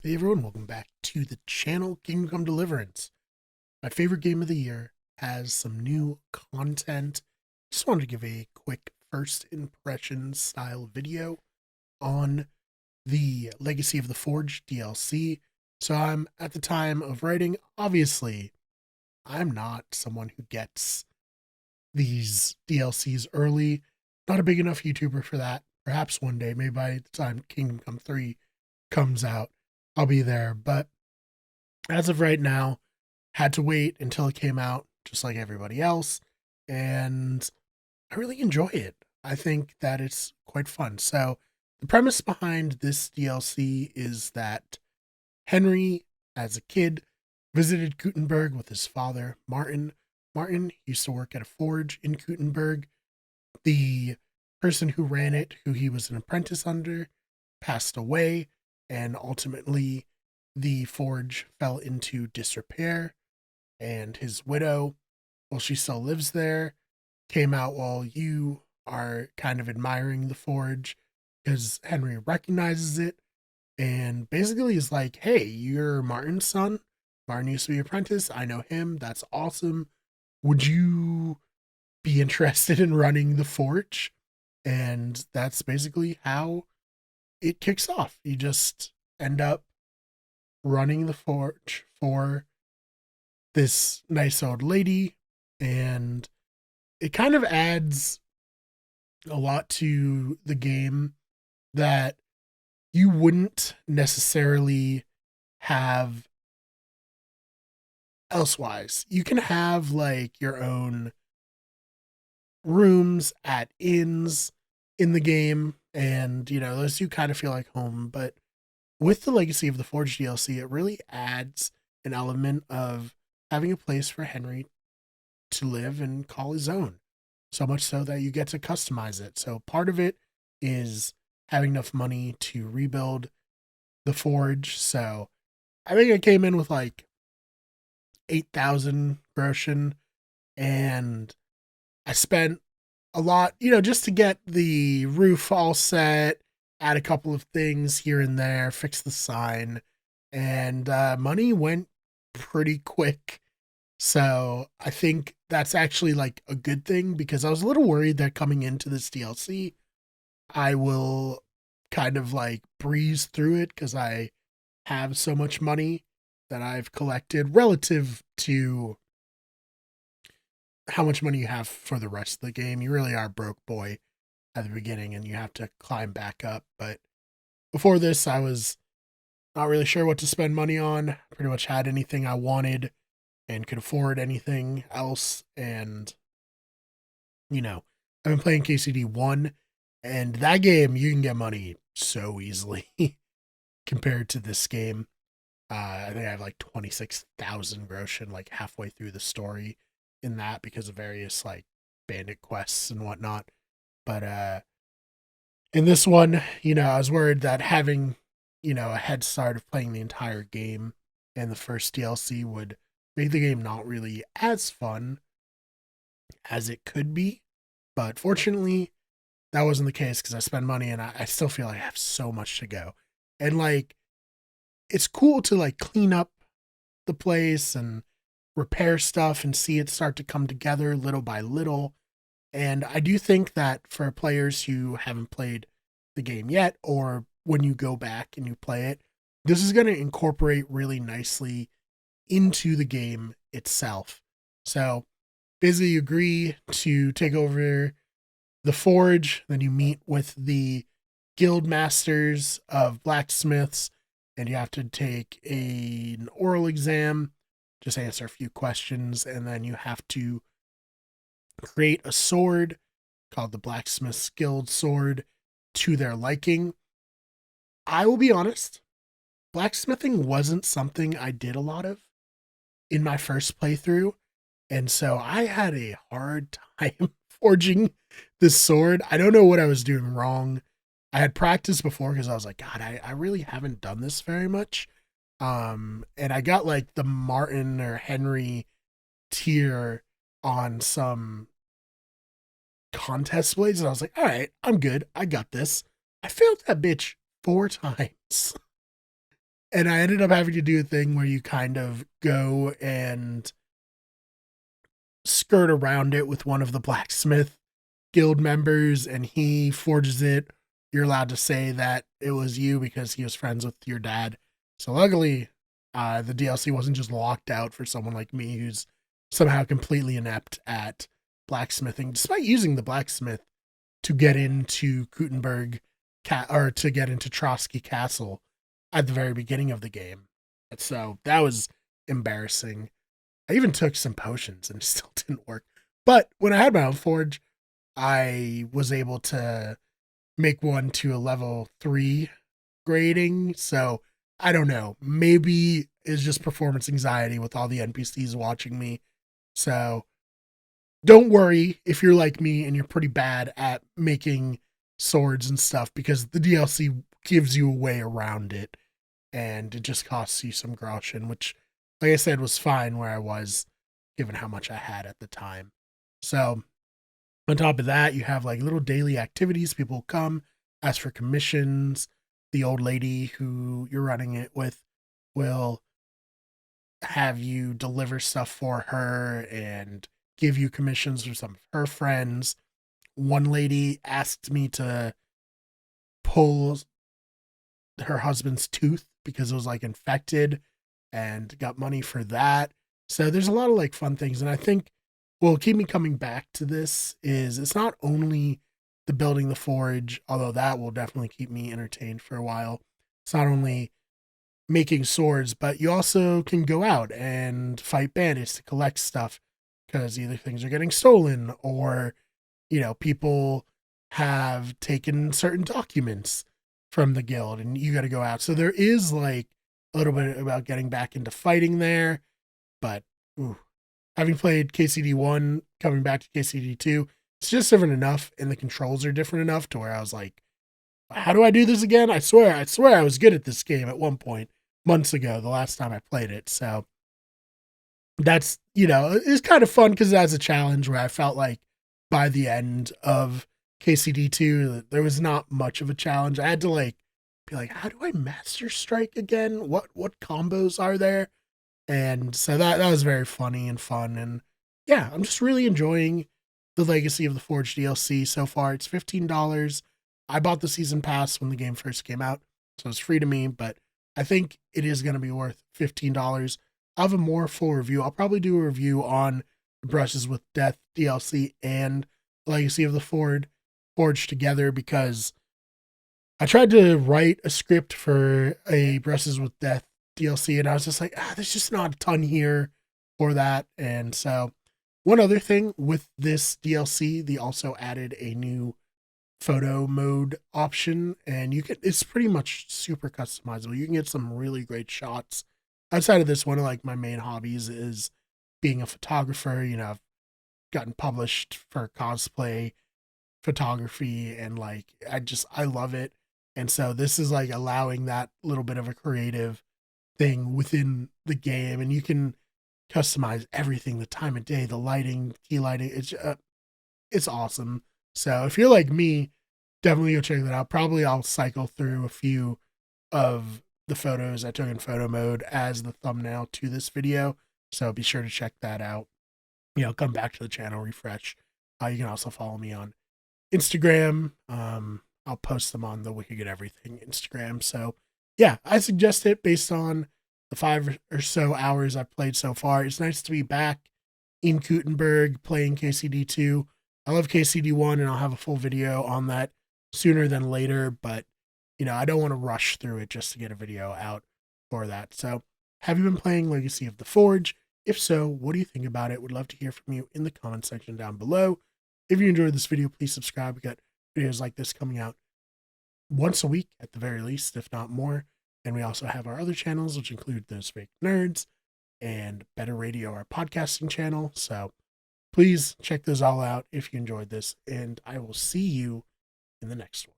Hey everyone, welcome back to the channel Kingdom Come Deliverance. My favorite game of the year has some new content. Just wanted to give a quick first impression style video on the Legacy of the Forge DLC. So I'm at the time of writing, obviously, I'm not someone who gets these DLCs early. Not a big enough YouTuber for that. Perhaps one day, maybe by the time Kingdom Come 3 comes out, I'll be there. But as of right now, had to wait until it came out, just like everybody else. And I really enjoy it. I think that it's quite fun. So, the premise behind this DLC is that Henry, as a kid, visited Gutenberg with his father, Martin. Martin used to work at a forge in Gutenberg. The person who ran it, who he was an apprentice under, passed away, and ultimately the forge fell into disrepair. And his widow, well, she still lives there, came out while you are kind of admiring the forge because Henry recognizes it and basically is like, hey, you're Martin's son. Martin used to be apprentice. I know him. That's awesome. Would you be interested in running the forge? And that's basically how it kicks off. You just end up running the forge for this nice old lady, and it kind of adds a lot to the game that you wouldn't necessarily have elsewise. You can have like your own rooms at inns in the game, and those do kind of feel like home. But with the Legacy of the Forge DLC, it really adds an element of having a place for Henry to live and call his own. So much so that you get to customize it. So part of it is having enough money to rebuild the forge. So I think I came in with like 8,000 groschen, and I spent a lot, just to get the roof all set, add a couple of things here and there, fix the sign, and money went pretty quick. So I think that's actually like a good thing because I was a little worried that coming into this DLC, I will kind of like breeze through it because I have so much money that I've collected relative to how much money you have for the rest of the game. You really are broke boy at the beginning and you have to climb back up. But before this, I was not really sure what to spend money on. Pretty much had anything I wanted and could afford anything else. And, I've been playing KCD 1, and that game, you can get money so easily compared to this game. I think I have like 26,000 groschen like halfway through the story in that because of various like bandit quests and whatnot. But in this one, I was worried that having, a head start of playing the entire game and the first DLC would make the game not really as fun as it could be. But fortunately, that wasn't the case because I spent money and I still feel like I have so much to go. And like, it's cool to like clean up the place and repair stuff and see it start to come together little by little. And I do think that for players who haven't played the game yet, or when you go back and you play it, this is going to incorporate really nicely into the game itself. So basically, you agree to take over the forge, then you meet with the guild masters of blacksmiths, and you have to take an oral exam, just answer a few questions, and then you have to create a sword called the Blacksmith's Guild Sword to their liking. I will be honest, blacksmithing wasn't something I did a lot of in my first playthrough. And so I had a hard time forging this sword. I don't know what I was doing wrong. I had practiced before because I was like, God, I really haven't done this very much. And I got like the Martin or Henry tier on some contest blades, and I was like, all right, I'm good. I got this. I failed that bitch 4 times. And I ended up having to do a thing where you kind of go and skirt around it with one of the blacksmith guild members, and he forges it. You're allowed to say that it was you because he was friends with your dad. So luckily, the DLC wasn't just locked out for someone like me who's somehow completely inept at blacksmithing, despite using the blacksmith to get into Kutenberg, or to get into Trotsky Castle at the very beginning of the game. So that was embarrassing. I even took some potions and it still didn't work. But when I had my own forge, I was able to make one to a level 3 grading. So I don't know. Maybe it's just performance anxiety with all the NPCs watching me. So don't worry if you're like me and you're pretty bad at making swords and stuff, because the DLC gives you a way around it and it just costs you some groschen, which, like I said, was fine where I was given how much I had at the time. So on top of that, you have like little daily activities. People come, ask for commissions. The old lady who you're running it with will have you deliver stuff for her and give you commissions for some of her friends. One lady asked me to pull her husband's tooth because it was like infected, and got money for that. So there's a lot of like fun things. And I think what will keep me coming back to this is it's not only the building the forge, although that will definitely keep me entertained for a while. It's not only making swords, but you also can go out and fight bandits to collect stuff because either things are getting stolen or, people have taken certain documents from the guild and you got to go out. So there is like a little bit about getting back into fighting there, but ooh, having played KCD1, coming back to KCD2, it's just different enough and the controls are different enough to where I was like, how do I do this again? I swear I was good at this game at one point months ago, the last time I played it. So that's, it's kind of fun because that's a challenge where I felt like by the end of KCD2, there was not much of a challenge. I had to like be like, how do I master strike again? What combos are there? And so that was very funny and fun. And yeah, I'm just really enjoying the Legacy of the Forge DLC so far. It's $15. I bought the season pass when the game first came out, so it's free to me, but I think it is going to be worth $15. I'll have a more full review. I'll probably do a review on the Brushes with Death DLC and Legacy of the Forge together, because I tried to write a script for a Brushes with Death DLC and I was just like, there's just not a ton here for that. And so one other thing with this DLC, they also added a new photo mode option, and it's pretty much super customizable. You can get some really great shots. Outside of this, one of like my main hobbies is being a photographer. I've gotten published for cosplay photography, and like I love it. And so this is like allowing that little bit of a creative thing within the game, and you can customize everything, the time of day, the lighting, key lighting. It's awesome. So if you're like me, definitely go check that out. Probably I'll cycle through a few of the photos I took in photo mode as the thumbnail to this video. So be sure to check that out. Come back to the channel, refresh. You can also follow me on Instagram. I'll post them on the Wicked Good Everything Instagram. So yeah, I suggest it based on the 5 or so hours I've played so far. It's nice to be back in Kutenberg playing KCD2. I love KCD1 and I'll have a full video on that sooner than later, but I don't want to rush through it just to get a video out for that. So have you been playing Legacy of the Forge? If so, what do you think about it? Would love to hear from you in the comment section down below. If you enjoyed this video, please subscribe. We got videos like this coming out once a week at the very least, if not more. And we also have our other channels, which include Those Fake Nerds and Better Radio, our podcasting channel. So please check those all out if you enjoyed this, and I will see you in the next one.